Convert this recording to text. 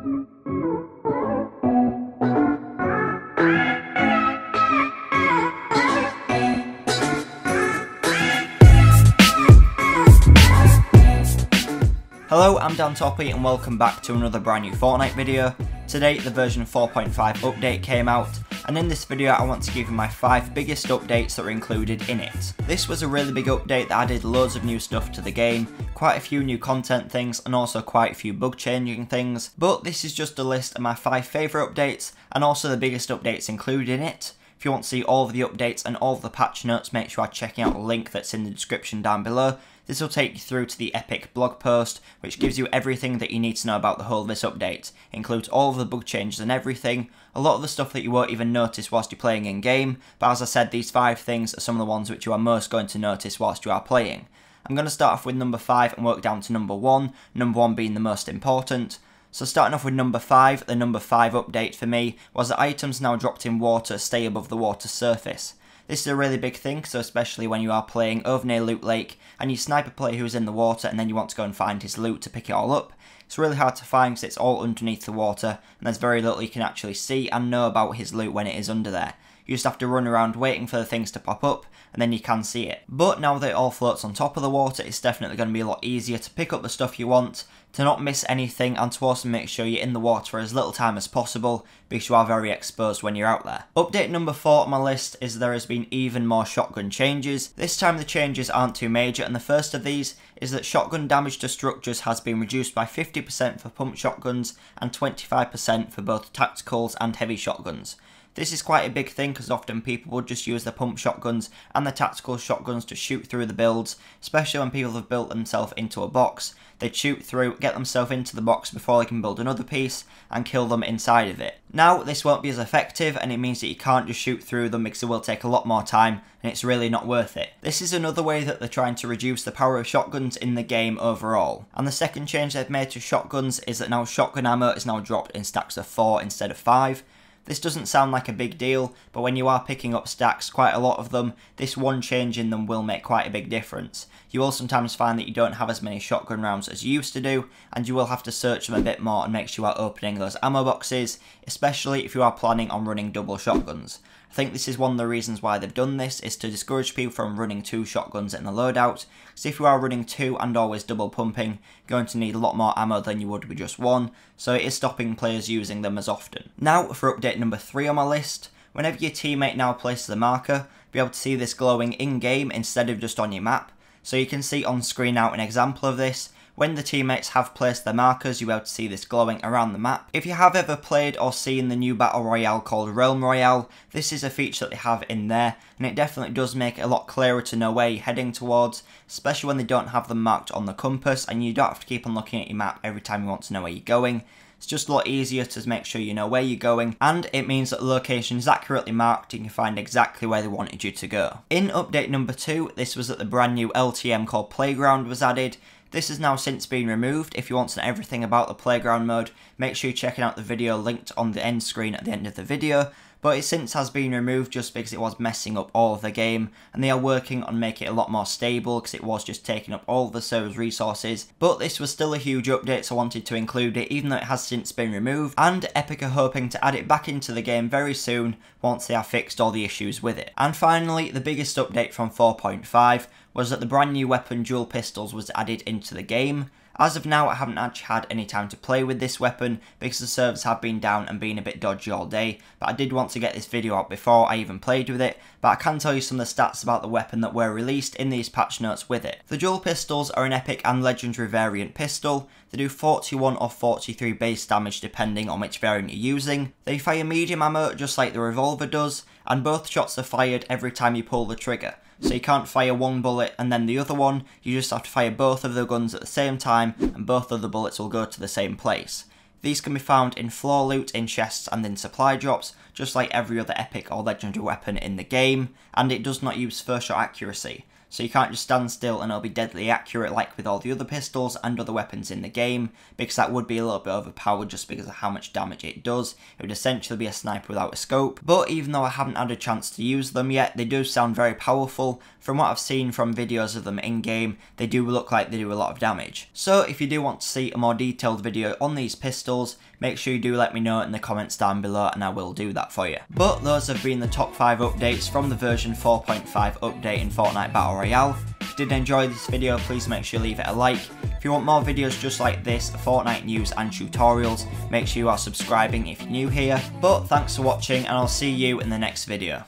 Hello, I'm Dan Toppy and welcome back to another brand new Fortnite video. Today the version 4.5 update came out, and in this video I want to give you my 5 biggest updates that were included in it. This was a really big update that added loads of new stuff to the game, quite a few new content things and also quite a few bug changing things, but this is just a list of my 5 favourite updates and also the biggest updates included in it. If you want to see all of the updates and all of the patch notes, make sure you're checking out the link that's in the description down below. This will take you through to the epic blog post, which gives you everything that you need to know about the whole of this update. It includes all of the bug changes and everything, a lot of the stuff that you won't even notice whilst you're playing in game, but as I said, these 5 things are some of the ones which you are most going to notice whilst you are playing. I'm going to start off with number 5 and work down to number 1, number 1 being the most important. So starting off with number 5, the number 5 update for me was that items now dropped in water stay above the water surface. This is a really big thing, so especially when you are playing over near Loot Lake and you snipe a player who's in the water and then you want to go and find his loot to pick it all up. It's really hard to find because it's all underneath the water and there's very little you can actually see and know about his loot when it is under there. You just have to run around waiting for the things to pop up and then you can see it. But now that it all floats on top of the water, it's definitely going to be a lot easier to pick up the stuff you want, to not miss anything, and to also make sure you're in the water for as little time as possible because you are very exposed when you're out there. Update number 4 on my list is there has been even more shotgun changes. This time the changes aren't too major, and the first of these is that shotgun damage to structures has been reduced by 50% for pump shotguns and 25% for both tacticals and heavy shotguns. This is quite a big thing because often people would just use the pump shotguns and the tactical shotguns to shoot through the builds, especially when people have built themselves into a box. They'd shoot through, get themselves into the box before they can build another piece and kill them inside of it. Now this won't be as effective and it means that you can't just shoot through them because it will take a lot more time and it's really not worth it. This is another way that they're trying to reduce the power of shotguns in the game overall. And the second change they've made to shotguns is that now shotgun ammo is now dropped in stacks of 4 instead of 5. This doesn't sound like a big deal, but when you are picking up stacks, quite a lot of them, this one change in them will make quite a big difference. You will sometimes find that you don't have as many shotgun rounds as you used to do, and you will have to search them a bit more and make sure you are opening those ammo boxes, especially if you are planning on running double shotguns. I think this is one of the reasons why they've done this, is to discourage people from running 2 shotguns in the loadout, because if you are running 2 and always double pumping, you're going to need a lot more ammo than you would with just 1, so it is stopping players using them as often. Now for update number 3 on my list, whenever your teammate now places a marker, be able to see this glowing in-game instead of just on your map. So you can see on screen now an example of this. When the teammates have placed their markers, you'll be able to see this glowing around the map. If you have ever played or seen the new battle royale called Royale, this is a feature that they have in there, and it definitely does make it a lot clearer to know where you're heading towards, especially when they don't have them marked on the compass, and you don't have to keep on looking at your map every time you want to know where you're going. It's just a lot easier to make sure you know where you're going, and it means that the location is accurately marked and you can find exactly where they wanted you to go. In update number 2, this was that the brand new LTM called Playground was added. This has now since been removed. If you want to know everything about the playground mode, make sure you're checking out the video linked on the end screen at the end of the video. But it since has been removed just because it was messing up all of the game, and they are working on making it a lot more stable because it was just taking up all of the server's resources. But this was still a huge update, so I wanted to include it even though it has since been removed, and Epic are hoping to add it back into the game very soon once they have fixed all the issues with it. And finally, the biggest update from 4.5 was that the brand new weapon dual pistols was added into the game. As of now, I haven't actually had any time to play with this weapon because the servers have been down and been a bit dodgy all day, but I did want to get this video out before I even played with it, but I can tell you some of the stats about the weapon that were released in these patch notes with it. The dual pistols are an epic and legendary variant pistol. They do 41 or 43 base damage depending on which variant you're using. They fire medium ammo just like the revolver does, and both shots are fired every time you pull the trigger. So you can't fire one bullet and then the other one, you just have to fire both of the guns at the same time and both of the bullets will go to the same place. These can be found in floor loot, in chests and in supply drops, just like every other epic or legendary weapon in the game, and it does not use first shot accuracy. so you can't just stand still and it'll be deadly accurate like with all the other pistols and other weapons in the game, because that would be a little bit overpowered just because of how much damage it does. It would essentially be a sniper without a scope, but even though I haven't had a chance to use them yet, they do sound very powerful. From what I've seen from videos of them in game, they do look like they do a lot of damage. So if you do want to see a more detailed video on these pistols, make sure you do let me know in the comments down below and I will do that for you. But those have been the top 5 updates from the version 4.5 update in Fortnite Battle Royale. If you did enjoy this video, please make sure you leave it a like. If you want more videos just like this, Fortnite news and tutorials, make sure you are subscribing if you're new here. But thanks for watching and I'll see you in the next video.